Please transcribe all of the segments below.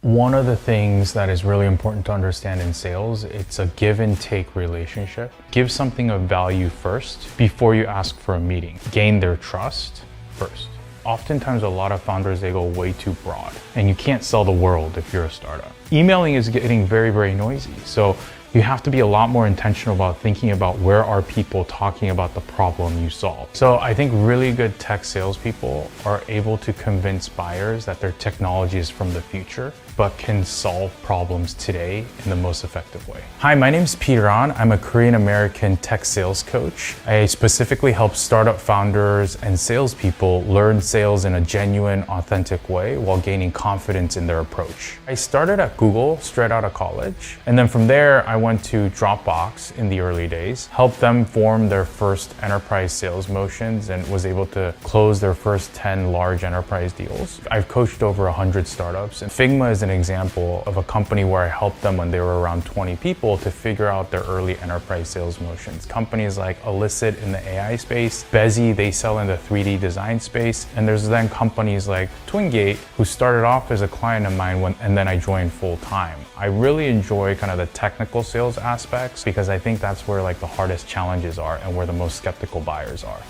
One of the things that is really important to understand in sales, it's a give and take relationship. Give something of value first before you ask for a meeting. Gain their trust first. Oftentimes, a lot of founders, they go way too broad, and you can't sell the world if you're a startup. Emailing is getting very, very noisy. So you have to be a lot more intentional about thinking about where are people talking about the problem you solve. So I think really good tech salespeople are able to convince buyers that their technology is from the future, but can solve problems today in the most effective way. Hi, my name is Peter An. I'm a Korean-American tech sales coach. I specifically help startup founders and salespeople learn sales in a genuine, authentic way while gaining confidence in their approach. I started at Google straight out of college, and then from there, I went to Dropbox in the early days, helped them form their first enterprise sales motions, and was able to close their first 10 large enterprise deals. I've coached over 100 startups, and Figma is an example of a company where I helped them when they were around 20 people to figure out their early enterprise sales motions. Companies like Elicit in the AI space, Bezi, they sell in the 3D design space, and there's then companies like Twingate, who started off as a client of mine and then I joined full time. I really enjoy kind of the technical sales aspects because I think that's where like the hardest challenges are and where the most skeptical buyers are.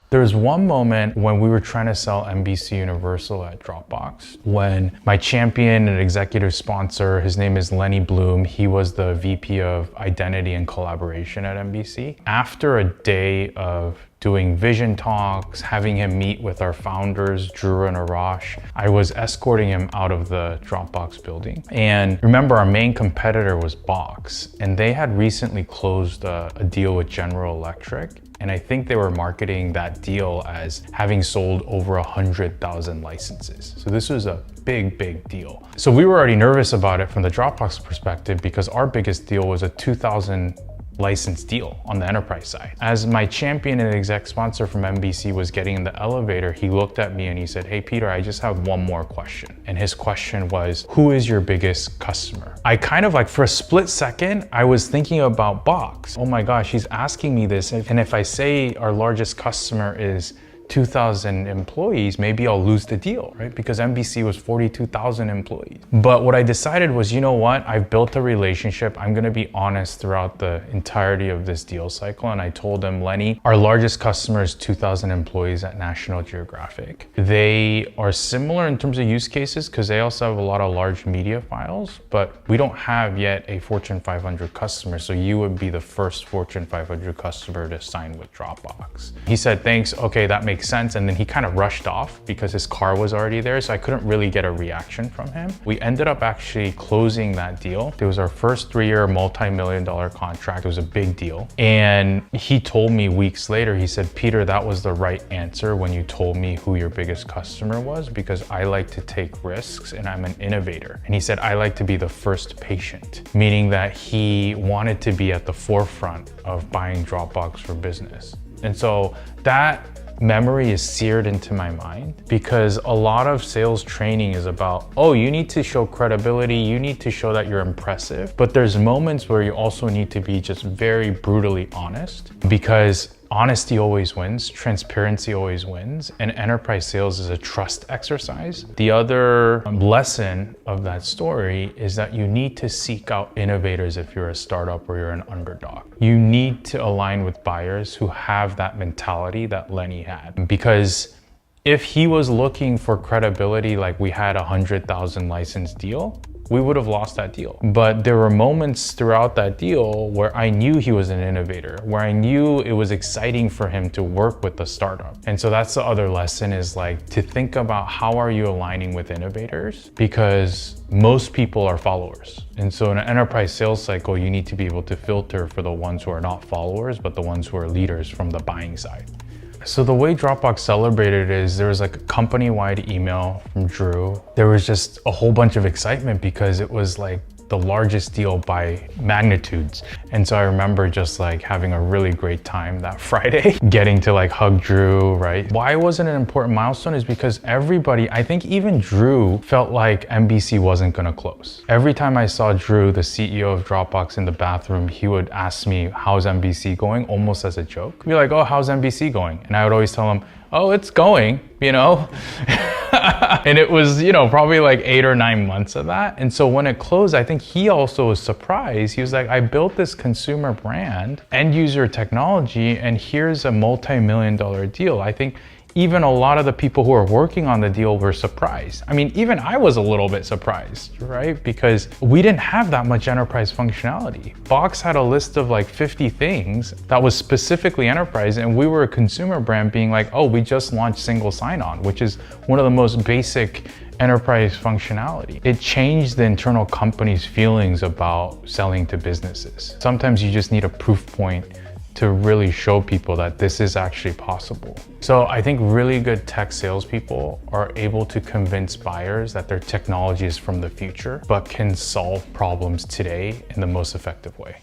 There was one moment when we were trying to sell NBC Universal at Dropbox when my champion and executive sponsor, his name is Lenny Bloom, he was the VP of Identity and Collaboration at NBC. After a day of doing vision talks, having him meet with our founders, Drew and Arash, I was escorting him out of the Dropbox building. And remember, our main competitor was Box, and they had recently closed a deal with General Electric. And I think they were marketing that deal as having sold over 100,000 licenses. So this was a big, big deal. So we were already nervous about it from the Dropbox perspective because our biggest deal was a 2,000 license deal on the enterprise side. As my champion and exec sponsor from NBC was getting in the elevator, he looked at me and he said, "Hey Peter, I just have one more question." And his question was, "Who is your biggest customer?" I kind of like, for a split second, I was thinking about Box. Oh my gosh, he's asking me this. And if I say our largest customer is 2,000 employees, maybe I'll lose the deal, right? Because NBC was 42,000 employees. But what I decided was, you know what? I've built a relationship. I'm gonna be honest throughout the entirety of this deal cycle. And I told him, Lenny, our largest customer is 2,000 employees at National Geographic. They are similar in terms of use cases because they also have a lot of large media files, but we don't have yet a Fortune 500 customer. So you would be the first Fortune 500 customer to sign with Dropbox. He said, thanks, okay, that makes sense. And then he kind of rushed off because his car was already there. So I couldn't really get a reaction from him. We ended up actually closing that deal. It was our first 3-year multi-million-dollar contract. It was a big deal. And he told me weeks later, he said, Peter, that was the right answer when you told me who your biggest customer was, because I like to take risks and I'm an innovator. And he said, I like to be the first patient, meaning that he wanted to be at the forefront of buying Dropbox for business. And so that memory is seared into my mind because a lot of sales training is about, oh, you need to show credibility, you need to show that you're impressive. But there's moments where you also need to be just very brutally honest, because honesty always wins, transparency always wins, and enterprise sales is a trust exercise. The other lesson of that story is that you need to seek out innovators if you're a startup or you're an underdog. You need to align with buyers who have that mentality that Lenny had, because if he was looking for credibility like we had a 100,000 license deal, we would have lost that deal. But there were moments throughout that deal where I knew he was an innovator, where I knew it was exciting for him to work with the startup. And so that's the other lesson, is like to think about how are you aligning with innovators, because most people are followers. And so in an enterprise sales cycle, you need to be able to filter for the ones who are not followers, but the ones who are leaders from the buying side. So the way Dropbox celebrated is there was like a company-wide email from Drew. There was just a whole bunch of excitement because it was like the largest deal by magnitudes. And so I remember just like having a really great time that Friday, getting to like hug Drew, right? Why wasn't it an important milestone is because everybody, I think even Drew, felt like NBC wasn't gonna close. Every time I saw Drew, the CEO of Dropbox, in the bathroom, he would ask me, how's NBC going? Almost as a joke. He'd be like, oh, how's NBC going? And I would always tell him, oh, it's going, you know? And it was, you know, probably like 8 or 9 months of that. And so when it closed, I think he also was surprised. He was like, I built this consumer brand, end user technology, and here's a multi-million-dollar deal. I think even a lot of the people who are working on the deal were surprised. I mean, even I was a little bit surprised, right? Because we didn't have that much enterprise functionality. Box had a list of like 50 things that was specifically enterprise, and we were a consumer brand being like, oh, we just launched single sign-on, which is one of the most basic enterprise functionality. It changed the internal company's feelings about selling to businesses. Sometimes you just need a proof point to really show people that this is actually possible. So I think really good tech salespeople are able to convince buyers that their technology is from the future, but can solve problems today in the most effective way.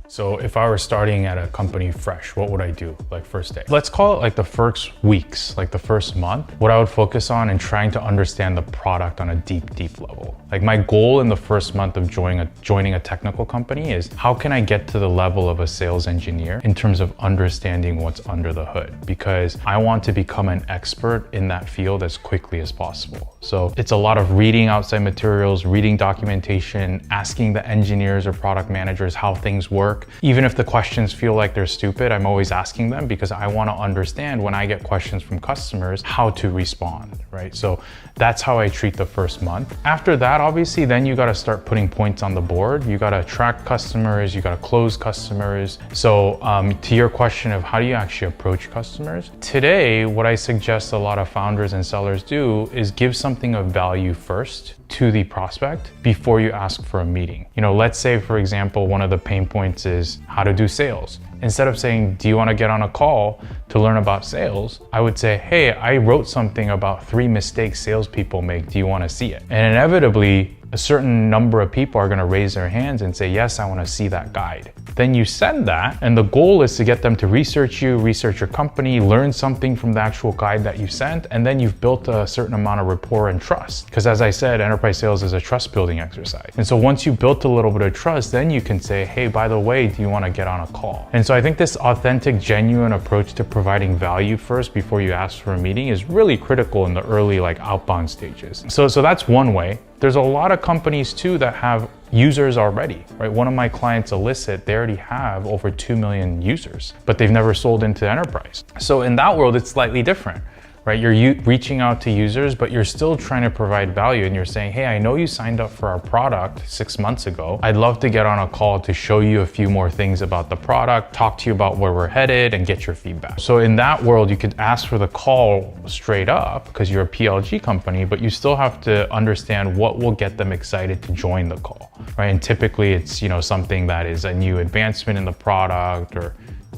So if I were starting at a company fresh, what would I do like first day? Let's call it like the first weeks, like the first month. What I would focus on and trying to understand the product on a deep level. Like my goal in the first month of joining a technical company is how can I get to the level of a sales engineer in terms of understanding what's under the hood? Because I want to become an expert in that field as quickly as possible. So it's a lot of reading outside materials, reading documentation, asking the engineers or product managers how things work. Even if the questions feel like they're stupid, I'm always asking them because I want to understand when I get questions from customers how to respond, right? So that's how I treat the first month. After that, obviously, then you got to start putting points on the board. You got to attract customers, you got to close customers. So to your question of how do you actually approach customers? Today, what I suggest a lot of founders and sellers do is give something of value first to the prospect before you ask for a meeting. You know, let's say, for example, one of the pain points is how to do sales. Instead of saying, do you want to get on a call to learn about sales? I would say, hey, I wrote something about 3 mistakes salespeople make. Do you want to see it? And inevitably, a certain number of people are going to raise their hands and say, yes, I want to see that guide. Then you send that, and the goal is to get them to research you, research your company, learn something from the actual guide that you sent, and then you've built a certain amount of rapport and trust. Because as I said, enterprise sales is a trust building exercise. And so once you built a little bit of trust, then you can say, hey, by the way, do you want to get on a call? And so I think this authentic, genuine approach to providing value first before you ask for a meeting is really critical in the early outbound stages. So that's one way. There's a lot of companies too that have users already, right? One of my clients, Illicit, they already have over 2 million users, but they've never sold into enterprise. So in that world, it's slightly different, right? You're reaching out to users, but you're still trying to provide value, and you're saying, hey, I know you signed up for our product 6 months ago. I'd love to get on a call to show you a few more things about the product, talk to you about where we're headed, and get your feedback. So in that world, you could ask for the call straight up because you're a PLG company, but you still have to understand what will get them excited to join the call, right? And typically it's, you know, something that is a new advancement in the product, or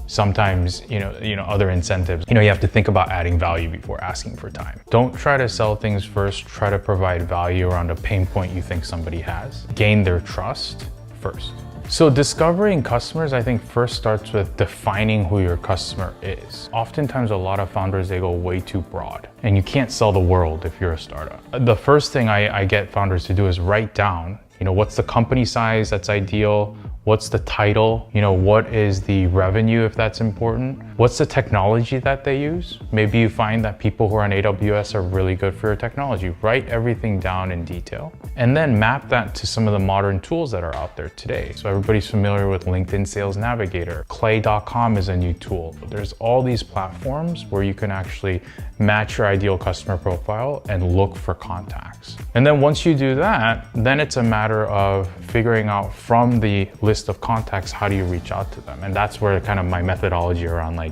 sometimes, you know, other incentives. You know, you have to think about adding value before asking for time. Don't try to sell things first. Try to provide value around a pain point you think somebody has. Gain their trust first. So discovering customers, I think first starts with defining who your customer is. Oftentimes, a lot of founders, they go way too broad, and you can't sell the world if you're a startup. The first thing I get founders to do is write down, you know, what's the company size that's ideal? What's the title? You know, what is the revenue if that's important? What's the technology that they use? Maybe you find that people who are on AWS are really good for your technology. Write everything down in detail and then map that to some of the modern tools that are out there today. So everybody's familiar with LinkedIn Sales Navigator. Clay.com is a new tool. There's all these platforms where you can actually match your ideal customer profile and look for contacts. And then once you do that, then it's a matter of figuring out from the list of contacts, how do you reach out to them? And that's where kind of my methodology around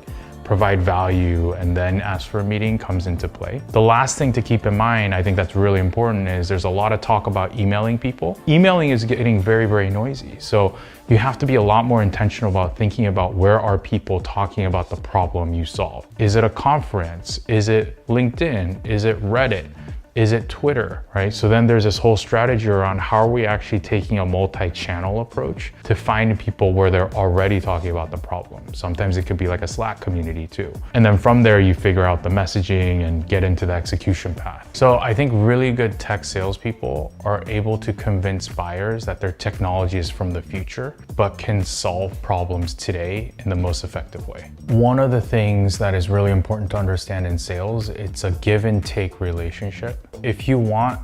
provide value and then ask for a meeting comes into play. The last thing to keep in mind, I think that's really important, is there's a lot of talk about emailing people. Emailing is getting very, very noisy. So you have to be a lot more intentional about thinking about where are people talking about the problem you solve. Is it a conference? Is it LinkedIn? Is it Reddit? Is it Twitter, right? So then there's this whole strategy around how are we actually taking a multi-channel approach to find people where they're already talking about the problem. Sometimes it could be like a Slack community too. And then from there, you figure out the messaging and get into the execution path. So I think really good tech salespeople are able to convince buyers that their technology is from the future, but can solve problems today in the most effective way. One of the things that is really important to understand in sales, it's a give and take relationship. If you want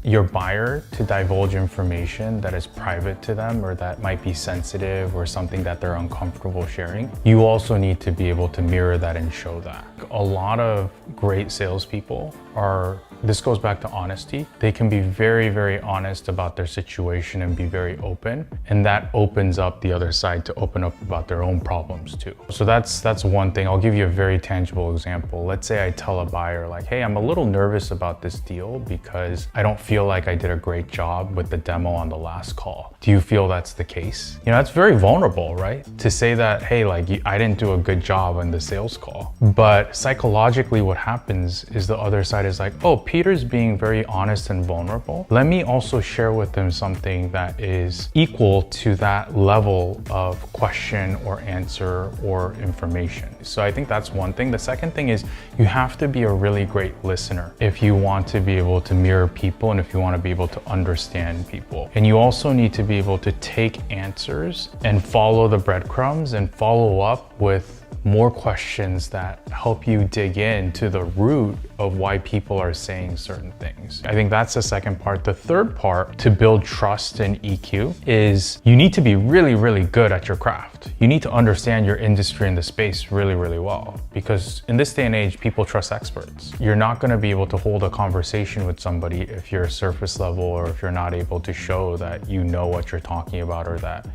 your buyer to divulge information that is private to them or that might be sensitive or something that they're uncomfortable sharing, you also need to be able to mirror that and show that. A lot of great salespeople this goes back to honesty. They can be very, very honest about their situation and be very open. And that opens up the other side to open up about their own problems too. So that's one thing. I'll give you a very tangible example. Let's say I tell a buyer like, hey, I'm a little nervous about this deal because I don't feel like I did a great job with the demo on the last call. Do you feel that's the case? You know, that's very vulnerable, right? To say that, hey, like I didn't do a good job on the sales call. But psychologically what happens is the other side is like, oh, Peter's being very honest and vulnerable. Let me also share with him something that is equal to that level of question or answer or information. So I think that's one thing. The second thing is you have to be a really great listener if you want to be able to mirror people and if you want to be able to understand people. And you also need to be able to take answers and follow the breadcrumbs and follow up with more questions that help you dig into the root of why people are saying certain things. I think that's the second part. The third part to build trust and EQ is you need to be really, really good at your craft. You need to understand your industry and the space really, really well, because in this day and age, people trust experts. You're not going to be able to hold a conversation with somebody if you're surface level or if you're not able to show that you know what you're talking about or that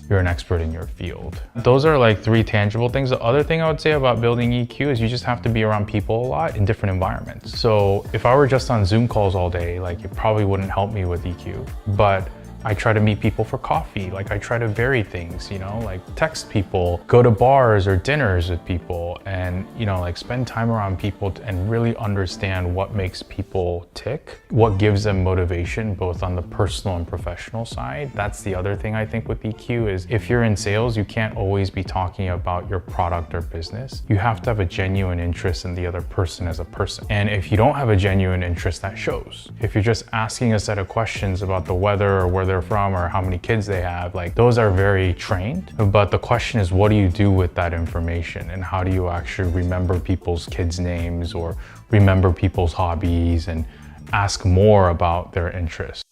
you're an expert in your field. Those are like three tangible things. The other thing I would say about building EQ is you just have to be around people a lot in different environments. So if I were just on Zoom calls all day, like it probably wouldn't help me with EQ, but I try to meet people for coffee. Like I try to vary things, you know, like text people, go to bars or dinners with people and, you know, like spend time around people and really understand what makes people tick, what gives them motivation, both on the personal and professional side. That's the other thing I think with EQ is if you're in sales, you can't always be talking about your product or business. You have to have a genuine interest in the other person as a person. And if you don't have a genuine interest, that shows. If you're just asking a set of questions about the weather or where they're from or how many kids they have, like those are very trained. But the question is, what do you do with that information and how do you actually remember people's kids' names or remember people's hobbies and ask more about their interests?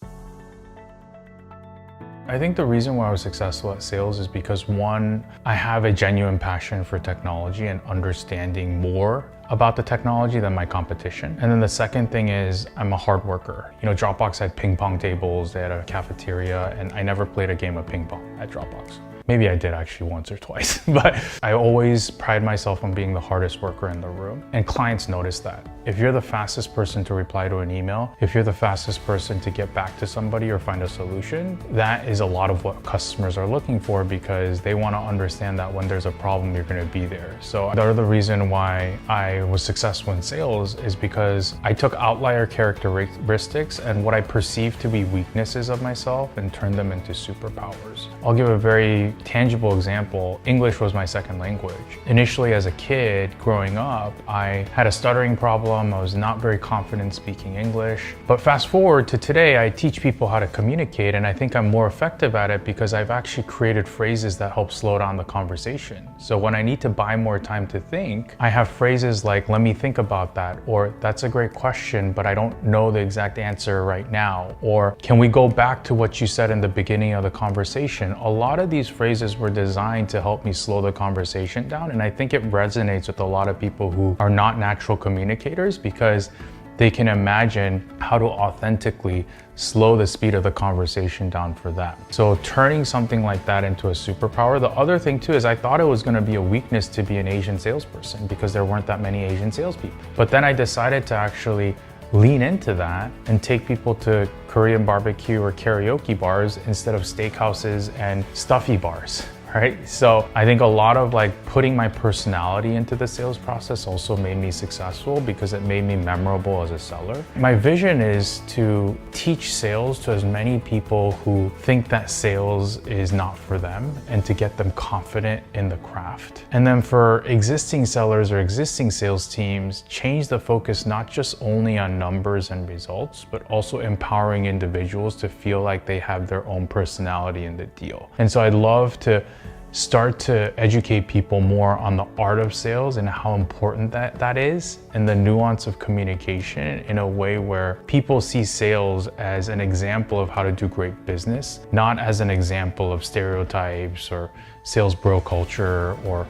I think the reason why I was successful at sales is because one, I have a genuine passion for technology and understanding more about the technology than my competition. And then the second thing is I'm a hard worker. You know, Dropbox had ping pong tables, they had a cafeteria, and I never played a game of ping pong at Dropbox. Maybe I did actually once or twice, but I always pride myself on being the hardest worker in the room. And clients notice that. If you're the fastest person to reply to an email, if you're the fastest person to get back to somebody or find a solution, that is a lot of what customers are looking for because they want to understand that when there's a problem, you're going to be there. So the other reason why I was successful in sales is because I took outlier characteristics and what I perceived to be weaknesses of myself and turned them into superpowers. I'll give a very tangible example. English was my second language. Initially as a kid growing up, I had a stuttering problem. I was not very confident speaking English. But fast forward to today, I teach people how to communicate and I think I'm more effective at it because I've actually created phrases that help slow down the conversation. So when I need to buy more time to think, I have phrases like, let me think about that, or that's a great question, but I don't know the exact answer right now, or can we go back to what you said in the beginning of the conversation? A lot of these phrases were designed to help me slow the conversation down, and I think it resonates with a lot of people who are not natural communicators because they can imagine how to authentically slow the speed of the conversation down for them. So turning something like that into a superpower. The other thing too is I thought it was going to be a weakness to be an Asian salesperson because there weren't that many Asian salespeople. But then I decided to actually lean into that and take people to Korean barbecue or karaoke bars instead of steakhouses and stuffy bars. right? So I think a lot of like putting my personality into the sales process also made me successful because it made me memorable as a seller. My vision is to teach sales to as many people who think that sales is not for them and to get them confident in the craft. And then for existing sellers or existing sales teams, change the focus not just only on numbers and results, but also empowering individuals to feel like they have their own personality in the deal. And so I'd love to start to educate people more on the art of sales and how important that is, and the nuance of communication in a way where people see sales as an example of how to do great business, not as an example of stereotypes or sales bro culture or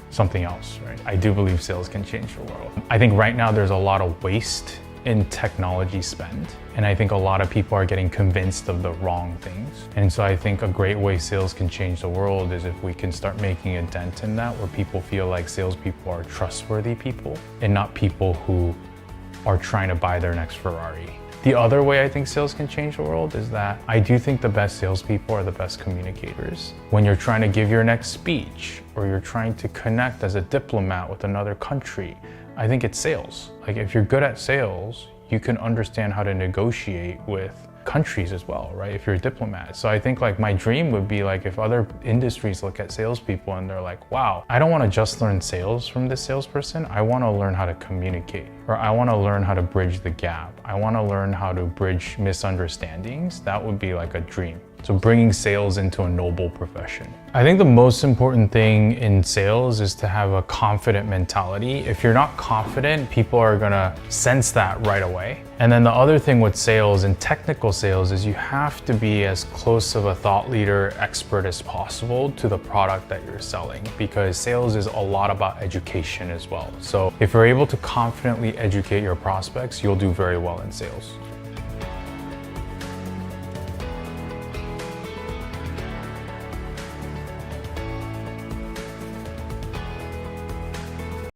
something else, right? I do believe sales can change the world. I think right now there's a lot of waste in technology spend. And I think a lot of people are getting convinced of the wrong things. And so I think a great way sales can change the world is if we can start making a dent in that, where people feel like salespeople are trustworthy people and not people who are trying to buy their next Ferrari. The other way I think sales can change the world is that I do think the best salespeople are the best communicators. When you're trying to give your next speech or you're trying to connect as a diplomat with another country, I think it's sales. Like if you're good at sales, you can understand how to negotiate with countries as well, right? If you're a diplomat. So I think like my dream would be like if other industries look at salespeople and they're like, wow, I don't want to just learn sales from this salesperson. I want to learn how to communicate, or I want to learn how to bridge the gap. I want to learn how to bridge misunderstandings. That would be like a dream. So bringing sales into a noble profession. I think the most important thing in sales is to have a confident mentality. If you're not confident, people are gonna sense that right away. And then the other thing with sales and technical sales is you have to be as close of a thought leader, expert as possible to the product that you're selling, because sales is a lot about education as well. So if you're able to confidently educate your prospects, you'll do very well in sales.